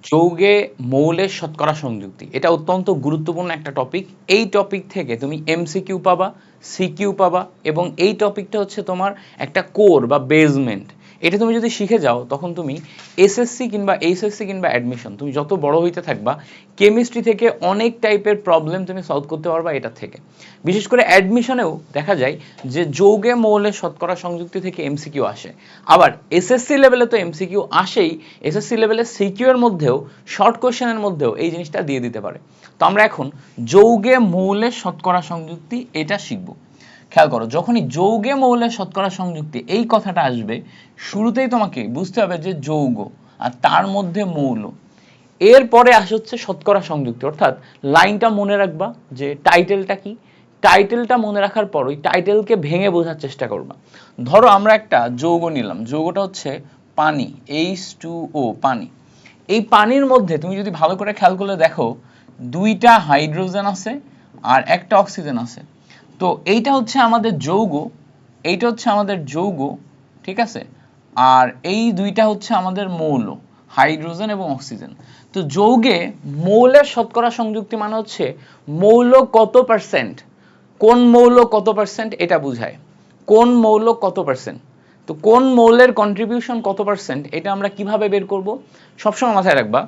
যৌগে মৌলের শতকরা সংযুক্তি, এটা অত্যন্ত গুরুত্বপূর্ণ একটা টপিক। এই টপিক থেকে তুমি এমসিকিউ পাবা, সিকিউ পাবা, এবং এই টপিকটা হচ্ছে তোমার একটা কোর বা বেসমেন্ট। এটা তুমি যদি শিখে যাও তখন তুমি এসএসসি কিংবা এইচএসসি কিংবা অ্যাডমিশন, তুমি যত বড় হইতে থাকবা কেমিস্ট্রি থেকে অনেক টাইপের প্রবলেম তুমি সলভ করতে পারবা এটা থেকে। বিশেষ করে অ্যাডমিশনেও দেখা যায় যে যৌগে মৌলের শতকরা সংযুক্তি থেকে এমসিকিউ আসে। আবার এসএসসি লেভেলে তো এমসিকিউ আসেই, এসএসসি লেভেলে সিকিউ এর মধ্যেও শর্ট কোশ্চেনের মধ্যেও এই জিনিসটা দিয়ে দিতে পারে। তো আমরা এখন যৌগে মৌলের শতকরা সংযুক্তি এটা শিখব। খেয়াল করো, যখনই যৌগে মৌলের শতকরা সংযুক্তি এই কথাটা আসবে, শুরুতেই তোমাকে বুঝতে হবে যে যৌগ আর তার মধ্যে মৌল, এরপরে আসে হচ্ছে শতকরা সংযুক্তি। অর্থাৎ লাইনটা মনে রাখবা যে টাইটেলটা কি, টাইটেলটা মনে রাখার পর ওই টাইটেলকে ভেঙে বোঝার চেষ্টা করবা। ধরো আমরা একটা যৌগ নিলাম, যৌগটা হচ্ছে পানি, H2O, পানি। এই পানির মধ্যে তুমি যদি ভালো করে খেয়াল করলে দেখো দুইটা হাইড্রোজেন আছে আর একটা অক্সিজেন আছে। তো এইটা হচ্ছে আমাদের যৌগ, এইটা হচ্ছে আমাদের যৌগ, ঠিক আছে। আর এই দুইটা হচ্ছে আমাদের মৌল, হাইড্রোজেন এবং অক্সিজেন। তো যৌগে মৌলের শতকরা সংযুক্তি মানে হচ্ছে মৌল কত পার্সেন্ট, কোন মৌল কত পার্সেন্ট এটা বোঝায়, কোন মৌল কত পার্সেন্ট। তো কোন মৌলের কন্ট্রিবিউশন কত পার্সেন্ট এটা আমরা কিভাবে বের করব, সবসময় মাথায় রাখবা।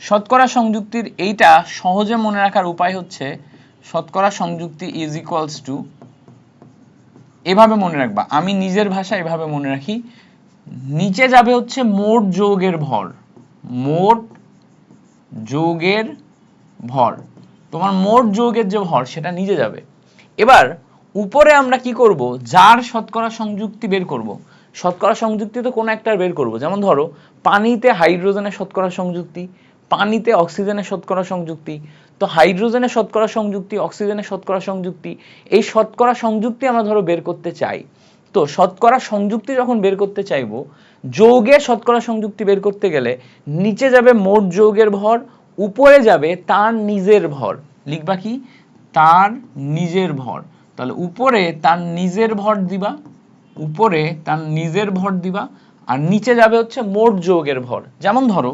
শতকরা সংযুক্তির এইটা সহজে মনে রাখার উপায় হচ্ছে শতকরা সংযুক্তি ইজ ইকুয়ালস টু, এভাবে মনে রাখবা, আমি নিজের ভাষায় এভাবে মনে রাখি। নিচে যাবে হচ্ছে মোট যৌগের ভর, মোট যৌগের ভর, তোমার মোট যৌগের যে ভর সেটা নিচে যাবে। এবার উপরে আমরা কি করব, যার শতকরা সংযুক্তি বের করব। শতকরা সংযুক্তি তো কোনো একটা বের করব, যেমন ধরো পানিতে হাইড্রোজেনের শতকরা সংযুক্তি, পানিতে অক্সিজেনের শতকরা সংযুক্তি। তো হাইড্রোজেনের শতকরা সংযুক্তি, অক্সিজেনের শতকরা সংযুক্তি, এই শতকরা সংযুক্তি আমরা ধরো বের করতে চাই। তো শতকরা সংযুক্তি যখন বের করতে চাইবো, যৌগের শতকরা সংযুক্তি বের করতে গেলে নিচে যাবে মোট যৌগের ভর, উপরে যাবে তার নিজের ভর। লিখবা কি, তার নিজের ভর। তাহলে উপরে তার নিজের ভর দিবা, উপরে তার নিজের ভর দিবা, আর নিচে যাবে হচ্ছে মোট যৌগের ভর। যেমন ধরো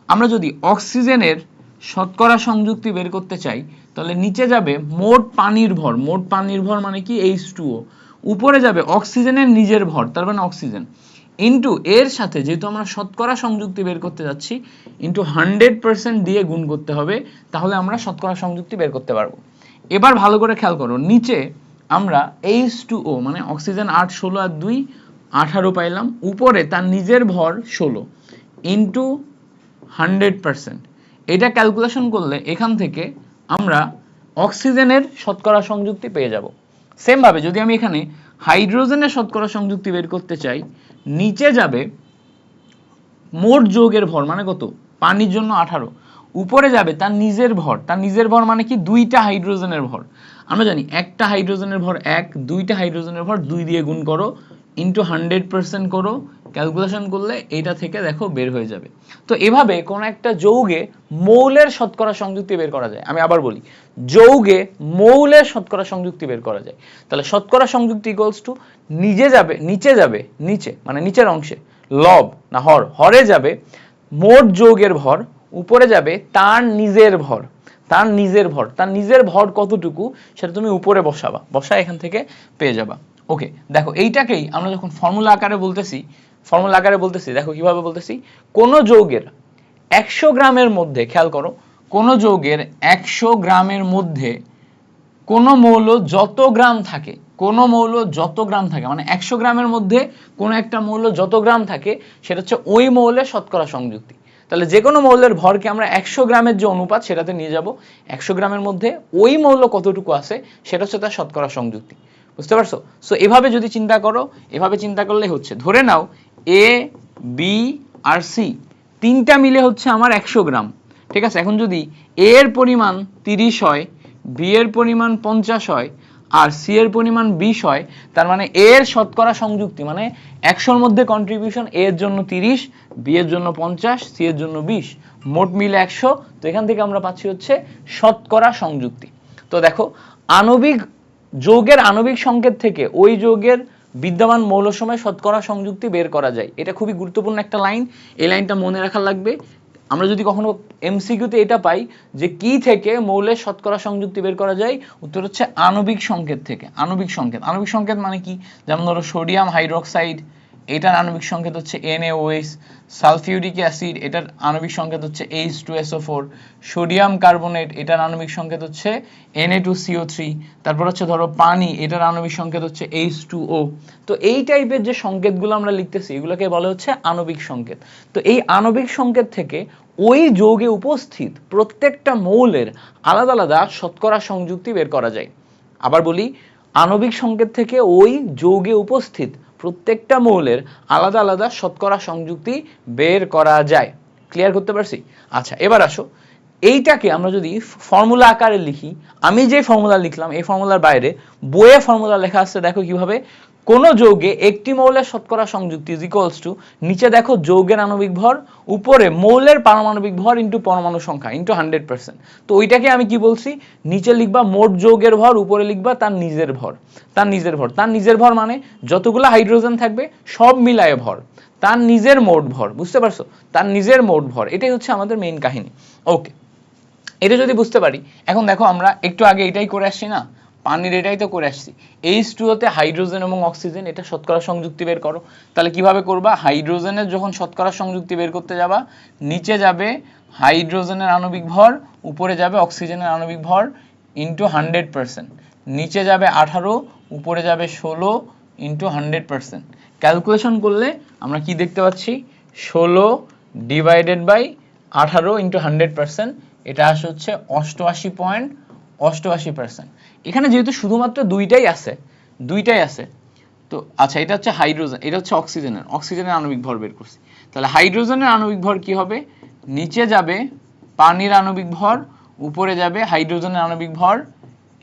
আমরা যদি অক্সিজেনের শতকরা সংযুক্তি বের করতে চাই, তাহলে নিচে যাবে মোট পানির ভর, মোট পানির ভর মানে কি H2O, উপরে যাবে অক্সিজেনের নিজের ভর, তার মানে অক্সিজেন, ইন্টু এর সাথে যেহেতু আমরা শতকরা সংযুক্তি বের করতে যাচ্ছি ইন্টু 100% দিয়ে গুণ করতে হবে, তাহলে আমরা শতকরা সংযুক্তি বের করতে পারবো। এবার ভালো করে খেয়াল করো, নিচে আমরা H2O মানে অক্সিজেন 8, 16 আর 2 18 পাইলাম, উপরে তার নিজের ভর 16 ইন্টু 100%। এটা ক্যালকুলেশন করলে এখান থেকে আমরা অক্সিজেনের শতকরা সংযুক্তি পেয়ে যাব। সেম ভাবে যদি আমি এখানে হাইড্রোজেনের শতকরা সংযুক্তি বের করতে চাই, নিচে যাবে মোট যৌগের ভর মানে কত, পানির জন্য 18, উপরে যাবে তার নিজের ভর, তার নিজের ভর মানে কি দুইটা হাইড্রোজেনের ভর। আমরা জানি একটা হাইড্রোজেনের ভর 1, দুইটা হাইড্রোজেনের ভর 2 দিয়ে গুণ করো ইন্টু 100% করো, ক্যালকুলেশন করলে এটা থেকে দেখো বের হয়ে যাবে। তো এভাবে কোন একটা যৌগে মৌলের শতকরা সংযুক্তি বের করা যায়। আমি আবার বলি, যৌগে মৌলের শতকরা সংযুক্তি বের করা যায়। তাহলে শতকরা সংযুক্তি ইকুয়ালস টু নিচে যাবে নিচে মানে নিচের অংশে লব না হর, হরে যাবে মোট যৌগের ভর, উপরে যাবে তার নিজের ভর, তার নিজের ভর, তার নিজের ভর কতটুকু সেটা তুমি উপরে বসাবা, বসায় এখান থেকে পেয়ে যাবা। ওকে, দেখো এইটাকেই আমরা যখন ফর্মুলা আকারে বলতেছি, দেখো কিভাবে বলতেছি, কোন যৌগের 100 গ্রামের মধ্যে, খেয়াল করো, কোন যৌগের 100 গ্রামের মধ্যে কোন মৌল যত গ্রাম থাকে, কোন মৌল যত গ্রাম থাকে মানে 100 গ্রামের মধ্যে কোন একটা মৌল যত গ্রাম থাকে সেটা হচ্ছে ওই মৌলের শতকরা সংযুক্তি। তাহলে যে কোনো মৌলের ভরকে আমরা 100 গ্রামের যে অনুপাত সেটাতে নিয়ে যাব, 100 গ্রামের মধ্যে ওই মৌল কতটুকু আছে সেটা হচ্ছে তার শতকরা সংযুক্তি। বুঝতে পারছো? সো এভাবে যদি চিন্তা করো, এভাবে চিন্তা করলে হচ্ছে, ধরে নাও এ, বি আর সি তিনটা মিলে হচ্ছে আমার 100 গ্রাম, ঠিক আছে। এখন যদি এ এর পরিমাণ 30 হয়, বি এর পরিমাণ 50 হয় আর সি এর পরিমাণ 20 হয়, তার মানে এর শতকরা সংযুক্তি মানে 100-র মধ্যে কন্ট্রিবিউশন এ এর জন্য 30, বি এর জন্য 50, সি এর জন্য 20, মোট মিলে 100। তো এখান থেকে আমরা পাচ্ছি হচ্ছে শতকরা সংযুক্তি। তো দেখো, আণবিক যৌগের আণবিক সংকেত থেকে ওই যৌগের বিদ্যমান মৌলসমূহের শতকরা সংযুক্তি বের করা যায়। এটা খুবই গুরুত্বপূর্ণ একটা লাইন, এই লাইনটা মনে রাখা লাগবে। আমরা যদি কখনো এমসিকিউতে এটা পাই যে কি থেকে মৌলের শতকরা সংযুক্তি বের করা যায়, উত্তর হচ্ছে আণবিক সংকেত থেকে। আণবিক সংকেত, আণবিক সংকেত মানে কি? যেমন ধরো সোডিয়াম হাইড্রোক্সাইড, এটার আণবিক সংকেত হচ্ছে NaOH, সালফিউরিক অ্যাসিড, এটার আণবিক সংকেত হচ্ছে H2SO4, সোডিয়াম কার্বনেট, এটার আণবিক সংকেত হচ্ছে Na2CO3, তারপর হচ্ছে ধরো পানি, এটার আণবিক সংকেত হচ্ছে H2O। তো এই টাইপের যে সংকেতগুলো আমরা লিখতেছি এগুলোকে বলা হচ্ছে আণবিক সংকেত। তো এই আণবিক সংকেত থেকে ওই যৌগে উপস্থিত প্রত্যেকটা মৌলের আলাদা আলাদা শতকরা সংযুক্তি বের করা যায়। আবার বলি, আণবিক সংকেত থেকে ওই যৌগে উপস্থিত প্রত্যেকটা মৌলের আলাদা আলাদা শতকরা সংযুক্তি বের করা যায়। ক্লিয়ার করতে পারছি? আচ্ছা, এবার আসো, এইটাকে আমরা যদি ফর্মুলা আকারে লিখি, আমি যে ফর্মুলা লিখলাম এই ফর্মুলার বাইরে বইয়ে ফর্মুলা লেখা আছে, দেখো কিভাবে। কোন যৌগে একটি মৌলের শতকরা সংযুক্তি ইজ ইকুয়ালস টু, নিচে দেখো যৌগের আণবিক ভর, উপরে মৌলের পারমাণবিক ভর ইন্টু পরমাণু সংখ্যা ইন্টু 100%। তো ওইটাকে আমি কি বলছি, নিচে লিখবা মোট যৌগের ভর, উপরে লিখবা তার নিজের ভর। তার নিজের ভর, তার নিজের ভর মানে যতগুলো হাইড্রোজেন থাকবে সব মিলায়ে ভর, তার নিজের মোট ভর। বুঝতে পারছো? তার নিজের মোট ভর, এটাই হচ্ছে আমাদের মেইন কাহিনী। ওকে, এটা যদি বুঝতে পারি, এখন দেখো আমরা একটু আগে এটাই করে আসছি না, পানির এটাই তো করে আসছি। H2O তে হাইড্রোজেন এবং অক্সিজেন, এটা শতকরা সংযুক্তি বের করো। তাহলে কিভাবে করবা? হাইড্রোজেনের যখন শতকরা সংযুক্তি বের করতে যাবা, নিচে যাবে হাইড্রোজেনের আণবিক ভর, উপরে যাবে অক্সিজেনের আণবিক ভর ইন্টু 100%, নিচে যাবে 18, উপরে যাবে 16 ইন্টু 100%। ক্যালকুলেশন করলে আমরা কি দেখতে পাচ্ছি, 16 ডিভাইডেড বাই 18 ইন্টু 100%, এটা আসে হচ্ছে 88.88%। এখানে যেহেতু শুধুমাত্র দুইটাই আছে, তো আচ্ছা, এটা হচ্ছে হাইড্রোজেন, এটা হচ্ছে অক্সিজেনের আণবিক ভর বের করছি। তাহলে হাইড্রোজেনের আণবিক ভর কি হবে? নিচে যাবে পানির আণবিক ভর, উপরে যাবে হাইড্রোজেনের আণবিক ভর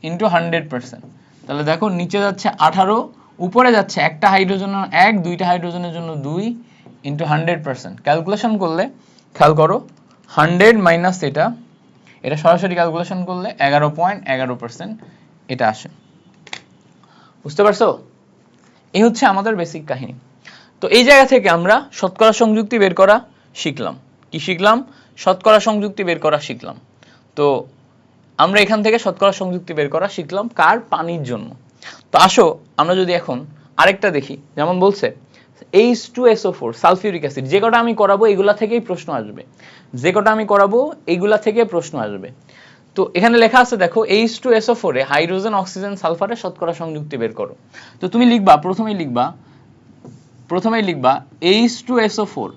ইন্টু 100%। তাহলে দেখো নিচে যাচ্ছে 18, উপরে যাচ্ছে একটা হাইড্রোজেনের 1, দুইটা হাইড্রোজেনের জন্য 2 ইন্টু 100%। ক্যালকুলেশন করলে খেয়াল করো, 100 মাইনাস এটা সরাসরি ক্যালকুলেশন করলে 11.11% এটা আসে। বুঝতে পারছো? এই হচ্ছে আমাদের বেসিক কাহিনী। তো এই জায়গা থেকে আমরা শতকরা সংযুক্তি বের করা শিখলাম। কি শিখলাম? শতকরা সংযুক্তি বের করা শিখলাম। তো আমরা এখান থেকে শতকরা সংযুক্তি বের করা শিখলাম কার? পানির জন্য। তো আসো আমরা যদি এখন আরেকটা দেখি, যেমন বলছে H2SO4 সালফিউরিক অ্যাসিড, যে কটা আমি করাবো এগুলা থেকেই প্রশ্ন আসবে, তো এখানে লেখা আছে দেখো, H2SO4 এ হাইড্রোজেন অক্সিজেন সালফারের শতকরা সংযুক্তি বের করো। তো তুমি লিখবা, প্রথমেই লিখবা H2SO4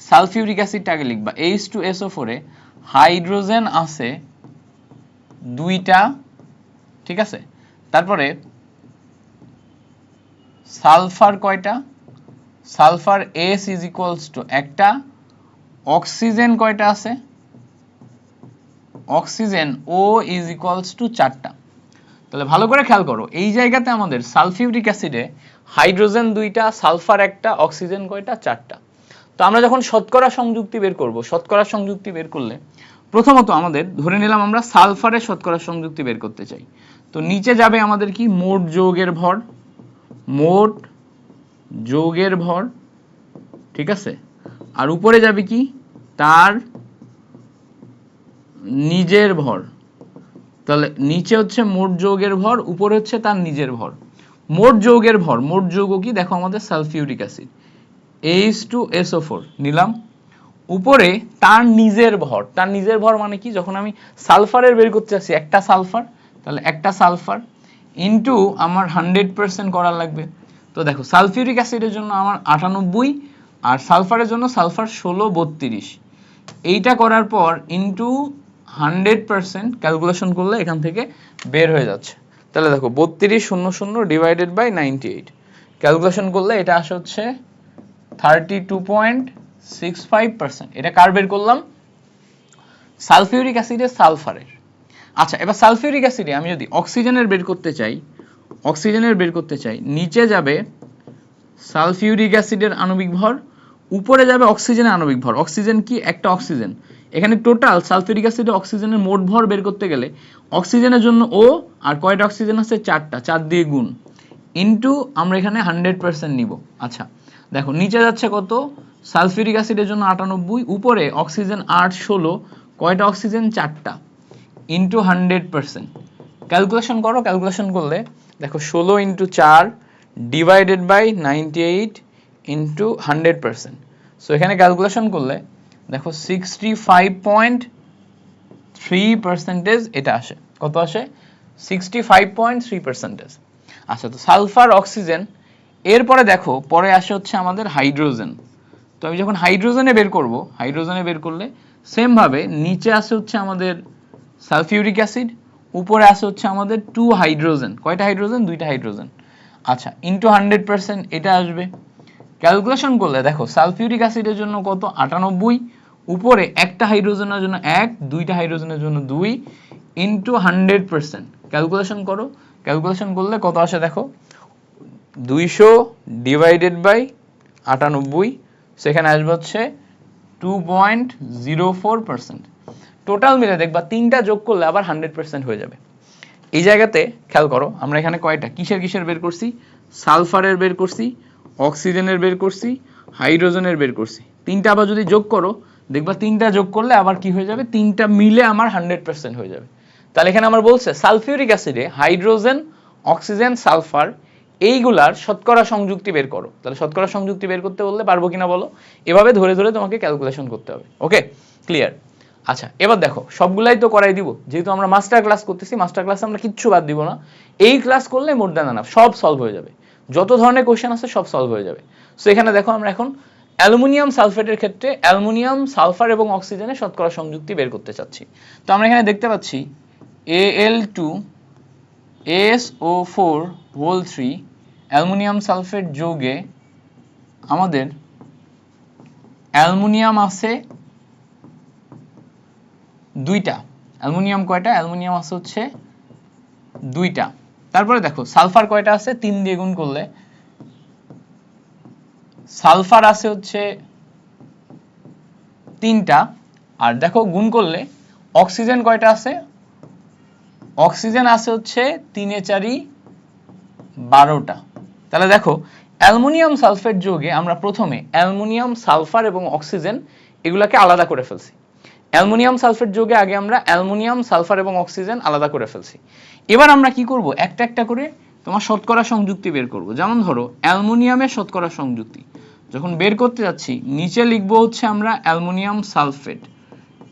সালফিউরিক অ্যাসিডটাকে লিখবা। H2SO4 এ হাইড্রোজেন আছে 2টা, ঠিক আছে? তারপরে সালফার কয়টা? Sulphur S is equals to 1টা, অক্সিজেন কয়টা আছে? Oxygen O is equals to 4টা। তাহলে ভালো করে খেয়াল করো, এই জায়গাতে আমাদের সালফিউরিক অ্যাসিডে হাইড্রোজেন 2টা, সালফার 1টা, অক্সিজেন কয়টা? 4টা। তো আমরা যখন শতকরা সংযুক্তি বের করব, শতকরা সংযুক্তি বের করলে প্রথমত আমাদের ধরে নিলাম আমরা সালফারের শতকরা সংযুক্তি বের করতে চাই। তো নিচে যাবে আমাদের কি? মোট যৌগের ভর, ঠিক আছে? আর উপরে যাবে কি? তার নিজের ভর। তাহলে নিচে হচ্ছে মোট যৌগের ভর, উপরে হচ্ছে তার নিজের ভর। মোট যৌগের ভর, মোট যৌগ কি? দেখো আমাদের সালফিউরিক অ্যাসিড H2SO4 নিলাম, উপরে তার নিজের ভর। তার নিজের ভর মানে কি? যখন আমি সালফারের বের করতে চাচ্ছি, একটা সালফার, তাহলে একটা সালফার ইনটু আমার 100% করা লাগবে। তো দেখো সালফিউরিক অ্যাসিডের জন্য আমার 98, আর সালফারের জন্য সালফার 16 32, এইটা করার পর ইনটু 100% ক্যালকুলেশন করলে এখান থেকে বের হয়ে যাচ্ছে। তাহলে দেখো 3200 ডিভাইডেড বাই 98, ক্যালকুলেশন করলে এটা আসে হচ্ছে 32.65%। এটা কার বের করলাম? সালফিউরিক অ্যাসিডের, সালফারের। আচ্ছা, এবার সালফিউরিক অ্যাসিডে আমি যদি অক্সিজেনের বের করতে চাই, নিচে যাবে সালফিউরিক অ্যাসিডের আণবিক ভর, উপরে যাবে অক্সিজেনের আণবিক ভর। অক্সিজেন কি? একটা অক্সিজেন। এখানে টোটাল সালফিউরিক অ্যাসিডে অক্সিজেনের মোট ভর বের করতে গেলে অক্সিজেনের জন্য O, আর কয়টা অক্সিজেন আছে? 4টা, 4 দিয়ে গুণ, ইনটু আমরা এখানে 100% নিব। আচ্ছা, দেখো নিচে যাচ্ছে কত, সালফিউরিক অ্যাসিডের জন্য 98, উপরে অক্সিজেন 8 16, কয়টা অক্সিজেন 4টা, ইন্টু 100%। ক্যালকুলেশন করো, ক্যালকুলেশন করলে দেখো 16 into 4 divided by 98 into 100%। So এখানে ক্যালকুলেশন করলে দেখো 65.3% এটা আসে। কত আসে? 65.3%। আচ্ছা, তো সালফার, অক্সিজেন, এরপরে দেখো পরে আসে হচ্ছে আমাদের হাইড্রোজেন। তো আমি যখন হাইড্রোজেনে বের করব, হাইড্রোজেনে বের করলে সেম ভাবে নিচে আসে হচ্ছে আমাদের সালফিউরিক অ্যাসিড, উপরে আসে হচ্ছে আমাদের 2 হাইড্রোজেন। কয়টা হাইড্রোজেন? 2টা হাইড্রোজেন। আচ্ছা, ইন্টু 100% এটা আসবে। ক্যালকুলেশন করলে দেখো সালফিউরিক অ্যাসিডের জন্য কত, 98, উপরে একটা হাইড্রোজেনের জন্য 1, 2টা হাইড্রোজেনের জন্য 2, ইন্টু 100%। ক্যালকুলেশন করো, ক্যালকুলেশন করলে কত আসে দেখো, 200 ডিভাইডেড বাই 98, সেখানে আসবে হচ্ছে 2.04%। টোটাল মিলে দেখবা তিনটা যোগ করলে আবার 100% হয়ে যাবে। এই জায়গাতে খেয়াল করো, আমরা এখানে কয়টা কিসের কিসের বের করছি, সালফারের বের করছি, অক্সিজেনের বের করছি, হাইড্রোজেনের বের করছি। তিনটা আবার যদি যোগ করো, দেখবা তিনটা যোগ করলে আবার কি হয়ে যাবে, তিনটা মিলে আমার 100% হয়ে যাবে। তাহলে এখানে আমার বলছে সালফিউরিক অ্যাসিডে হাইড্রোজেন, অক্সিজেন, সালফার এইগুলার শতকরা সংযুক্তি বের করো। তাহলে শতকরা সংযুক্তি বের করতে বললে পারবো কিনা বলো? এভাবে ধরে ধরে তোমাকে ক্যালকুলেশন করতে হবে। ওকে, ক্লিয়ার? আচ্ছা, এবার দেখো সবগুলাই তো করাই দিব, যেহেতু আমরা মাস্টার ক্লাস করতেছি, মাস্টার ক্লাসে আমরা কিচ্ছু বাদ দিব না। এই ক্লাস করলে মোর দ্যান এনাফ, সব সলভ হয়ে যাবে, যত ধরনের কোশ্চেন আছে সব সলভ হয়ে যাবে। সো এখানে দেখো আমরা এখন অ্যালুমিনিয়াম সালফেটের ক্ষেত্রে অ্যালুমিনিয়াম, সালফার এবং অক্সিজেনের শতকরা সংযুক্তি বের করতে চাচ্ছি। তো আমরা এখানে দেখতে পাচ্ছি Al2SO4 অ্যালুমিনিয়াম সালফেট যৌগে আমাদের অ্যালুমিনিয়াম আছে 2টা। অ্যালুমিনিয়াম কয়টা? অ্যালুমিনিয়াম আছে হচ্ছে 2টা। তারপরে দেখো সালফার কয়টা আছে? 3 দিয়ে গুণ করলে সালফার আছে হচ্ছে 3টা। আর দেখো গুণ করলে অক্সিজেন কয়টা আছে? অক্সিজেন আছে হচ্ছে 3 এ 4 12টা। তাহলে দেখো অ্যালুমিনিয়াম সালফেট যৌগে আমরা প্রথমে অ্যালুমিনিয়াম, সালফার এবং অক্সিজেন এগুলাকে আলাদা করে ফেলছি। অ্যালুমিনিয়াম সালফেট যৌগে আগে আমরা অ্যালুমিনিয়াম, সালফার এবং অক্সিজেন আলাদা করে ফেলছি। এবার আমরা কি করব, একটা একটা করে তোমার শতকরা সংযুক্তি বের করব। যেমন ধরো অ্যালুমিনিয়ামের শতকরা সংযুক্তি যখন বের করতে যাচ্ছি, নিচে লিখবো হচ্ছে আমরা অ্যালুমিনিয়াম সালফেট,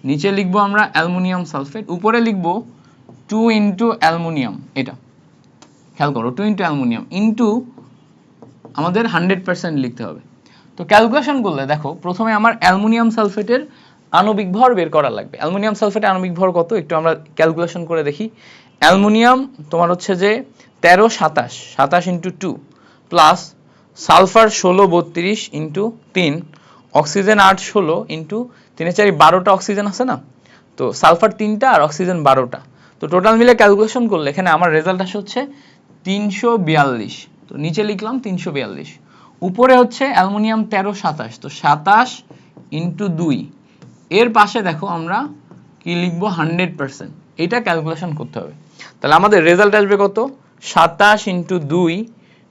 নিচে লিখবো আমরা অ্যালুমিনিয়াম সালফেট, উপরে লিখবো 2 ইন্টু অ্যালুমিনিয়াম। এটা খেয়াল করো, 2 ইন্টু অ্যালুমিনিয়াম ইন্টু আমাদের 100% লিখতে হবে। তো ক্যালকুলেশন করলে দেখো প্রথমে আমার অ্যালুমিনিয়াম সালফেটের আণবিক ভর বের করা লাগবে। অ্যালুমিনিয়াম সালফেটের আণবিক ভর কত একটু আমরা ক্যালকুলেশন করে দেখি। অ্যালুমিনিয়াম তোমার হচ্ছে যে 13 27, 27 into 2 plus sulphur 16 32 into 3, oxygen 8 16 into 3 4 12টা অক্সিজেন আছে না, তো সালফার 3টা আর অক্সিজেন 12টা। তো টোটাল মিলে ক্যালকুলেশন করলে এখানে আমার রেজাল্ট আসে হচ্ছে 342। তো নিচে লিখলাম 342, উপরে হচ্ছে অ্যালুমিনিয়াম 13 27, তো 27 ইন্টু 2, এর পাশে দেখো আমরা কি লিখবো 100%। এটা ক্যালকুলেশন করতে হবে। তাহলে আমাদের রেজাল্ট আসবে কত, 27 into 2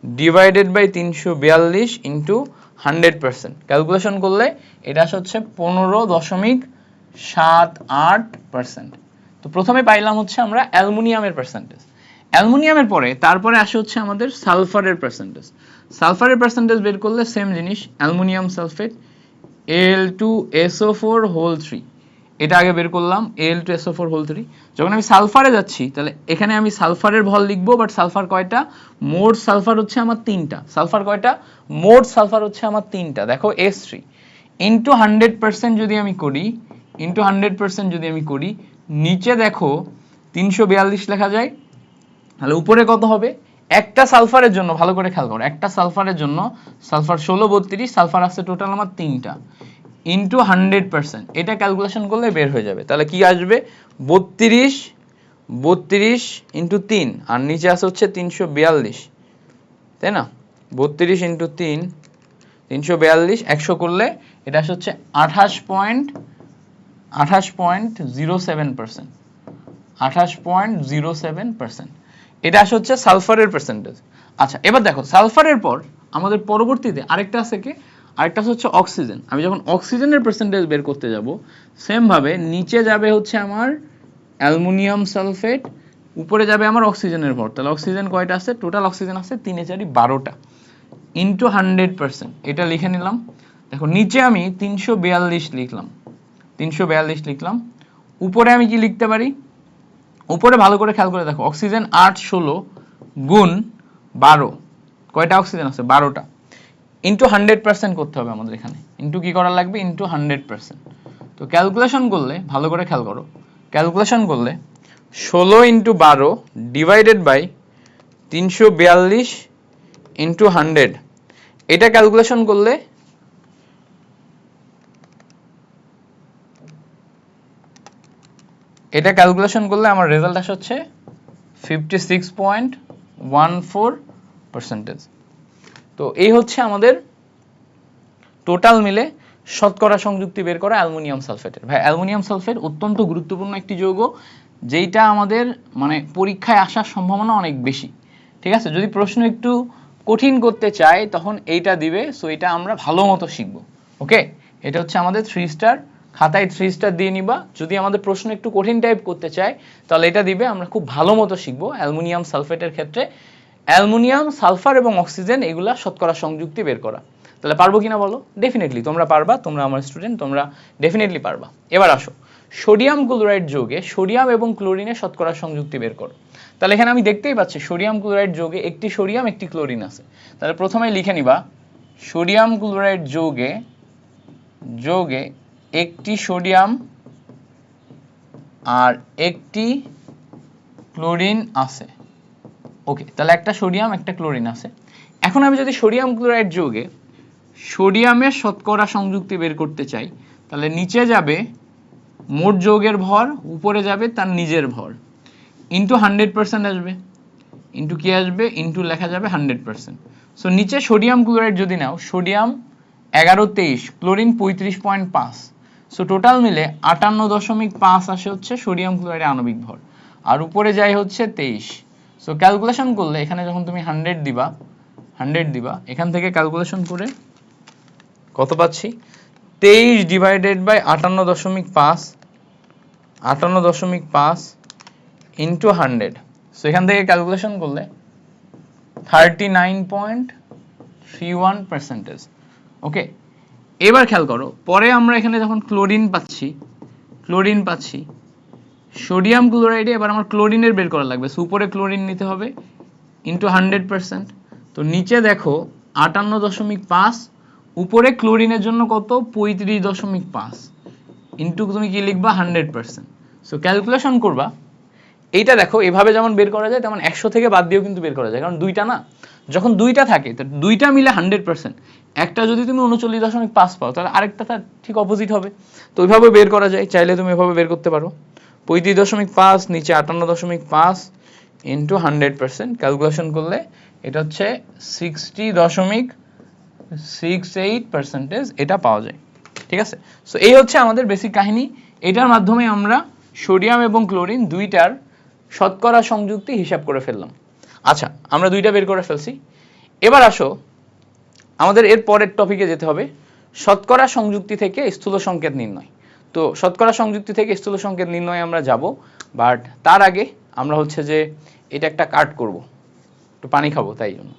divided by 342 into 100%। Calculation করলে এটা হচ্ছে 15.78%। তো প্রথমে পাইলাম হচ্ছে আমরা অ্যালুমিনিয়ামের পার্সেন্টেজ। অ্যালুমিনিয়ামের পরে তারপরে আসে হচ্ছে আমাদের সালফারের পার্সেন্টেজ। সালফারের পার্সেন্টেজ বের করলে সেম জিনিস, অ্যালুমিনিয়াম সালফেট Al2SO4 3, এটা আগে বের করলাম Al2SO4 3। যখন আমি সালফারে যাচ্ছি তাহলে এখানে আমি সালফারের ভর লিখবো, বাট সালফার কয়টা, মোট সালফার হচ্ছে আমার 3টা। সালফার কয়টা, মোট সালফার হচ্ছে আমার 3টা, দেখো S3 ইন্টু 100% যদি আমি করি, ইন্টু 100% যদি আমি করি, নিচে দেখো 342 লেখা যায়। তাহলে উপরে কত হবে, একটা সালফারের জন্য ভালো করে খেয়াল করো, একটা সালফারের জন্য সালফার 16 32, সালফার আছে টোটাল আমার 3টা, ইন্টু 100%। এটা ক্যালকুলেশন করলে বের হয়ে যাবে। তাহলে কি আসবে, 32 ইন্টু 3, আর নিচে আছে হচ্ছে 342, তাই না, 32 ইন্টু 3 342, 100 করলে এটা হচ্ছে 28.07%, 28.07%। এটা হচ্ছে সালফারের পার্সেন্টেজ। আচ্ছা, এবার দেখো সালফারের পর আমাদের পরবর্তীতে আরেকটা আছে কি, আরেকটা হচ্ছে অক্সিজেন। আমি যখন অক্সিজেনের পার্সেন্টেজ বের করতে যাব, সেম ভাবে নিচে যাবে হচ্ছে আমার অ্যালুমিনিয়াম সালফেট, উপরে যাবে আমার অক্সিজেনের ভর। তাহলে অক্সিজেন কয়টা আছে, টোটাল অক্সিজেন আছে 3 এ 4 12টা ইন্টু 100%, এটা লিখে নিলাম। দেখো নিচে আমি 342 লিখলাম, 342 লিখলাম। উপরে আমি কি লিখতে পারি, উপরে ভালো করে খেয়াল করে দেখো, অক্সিজেন 8 16 গুণ 12, কয়টা অক্সিজেন আছে 12টা, ইন্টু 100% করতে হবে আমাদের এখানে। ইন্টু কি করা লাগবে, ইন্টু 100%। তো ক্যালকুলেশন করলে ভালো করে খেয়াল করো, ক্যালকুলেশন করলে 16 ইন্টু 12 ডিভাইডেড বাই 342 ইন্টু 100, এটা ক্যালকুলেশন করলে আমার রেজাল্ট আসে হচ্ছে 56.14%। তো এই হচ্ছে আমাদের টোটাল মিলে শতকরা সংযুক্তি বের করা অ্যালুমিনিয়াম সালফেটের। ভাই অ্যালুমিনিয়াম সালফেট অত্যন্ত গুরুত্বপূর্ণ একটি যৌগ, যেটা আমাদের মানে পরীক্ষায় আসার সম্ভাবনা অনেক বেশি। ঠিক আছে, যদি প্রশ্ন একটু কঠিন করতে চায় তখন এইটা দিবে, সো এটা আমরা ভালো মতো শিখবো। ওকে, এটা হচ্ছে আমাদের 3 স্টার, খাতায় 3 স্টার দিয়ে নিবা। যদি আমাদের প্রশ্ন একটু কঠিন টাইপ করতে চায় তাহলে এটা দিবে, আমরা খুব ভালো মতো শিখবো অ্যালুমিনিয়াম সালফেটের ক্ষেত্রে। অ্যালুমিনিয়াম সালফার এবং অক্সিজেন এগুলা শতকরা সংযুক্তি বের করা। তাহলে পারবো কিনা বলো, ডেফিনেটলি তোমরা পারবা, তোমরা আমার স্টুডেন্ট, তোমরা ডেফিনেটলি পারবা। এবার আসো সোডিয়াম ক্লোরাইড যৌগে সোডিয়াম এবং ক্লোরিনের শতকরা সংযুক্তি বের করো। তাহলে এখানে আমি দেখতেই পাচ্ছি সোডিয়াম ক্লোরাইড যৌগে একটি সোডিয়াম একটি ক্লোরিন আছে। তাহলে প্রথমে লিখে নিবা সোডিয়াম ক্লোরাইড যৌগে একটি সোডিয়াম আর একটি ক্লোরিন আছে। ওকে, তাহলে একটা সোডিয়াম একটা ক্লোরিন আছে। এখন আমি যদি সোডিয়াম ক্লোরাইড যৌগে সোডিয়ামের শতকরা সংযুক্তি বের করতে চাই, তাহলে নিচে যাবে মোট যৌগের ভর, উপরে যাবে তার নিজের ভর, ইন্টু 100% আসবে, ইন্টু কি আসবে, ইন্টু লেখা যাবে 100%। সো নিচে সোডিয়াম ক্লোরাইড যদি নাও, সোডিয়াম 1123, ক্লোরিন 35.5, সো টোটাল মিলে 58.5 আসে হচ্ছে সোডিয়াম ক্লোরাইডের আণবিক ভর, আর উপরে যায় হচ্ছে 23। সো ক্যালকুলেশন করলে এখানে যখন তুমি 100 দিবা, এখান থেকে ক্যালকুলেশন করে কত পাচ্ছি, 23 ডিভাইডেড বাই 58.5 ইন্টু 100। সো এখান থেকে ক্যালকুলেশন করলে 39.31%। ওকে, এবার খেয়াল করো, পরে আমরা এখানে যখন ক্লোরিন পাচ্ছি সোডিয়াম ক্লোরাইডে, এবার আমার ক্লোরিনের বের করা লাগবে। সো উপরে ক্লোরিন নিতে হবে ইন্টু 100%। তো নিচে দেখো 58.5, উপরে ক্লোরিনের জন্য কত 35.5, ইন্টু তুমি কি লিখবা 100%। সো ক্যালকুলেশন করবা, এইটা দেখো এভাবে যেমন বের করা যায় তেমন 100 থেকে বাদ দিয়েও কিন্তু বের করা যায়, কারণ দুইটা না, যখন দুইটা থাকে তো দুইটা মিলে 100%, একটা যদি তুমি 39.5 পাও তাহলে আরেকটা তার ঠিক অপোজিট হবে। তো ওইভাবে বের করা যায়, চাইলে তুমি এভাবে বের করতে পারো, 35.5 নিচে 58.5 ইন্টু 100%, ক্যালকুলেশন করলে এটা হচ্ছে 60.68% এটা পাওয়া যায়। ঠিক আছে, সো এই হচ্ছে আমাদের বেসিক কাহিনী। এটার মাধ্যমে আমরা সোডিয়াম এবং ক্লোরিন দুইটার শতকরা সংযুক্তি হিসাব করে ফেললাম। আচ্ছা, আমরা দুইটা বের করে ফেলছি। এবার আসো আমাদের এর পরের টপিকে যেতে হবে, শতকরা সংযুক্তি থেকে স্থূল সংকেত নির্ণয়। তো শতকরা সংযুক্তি থেকে স্থূল সংকেত নির্ণয় আমরা যাব, বাট তার আগে আমরা হচ্ছে যে এটা একটা কাট করব, একটু পানি খাবো তাই জন্য।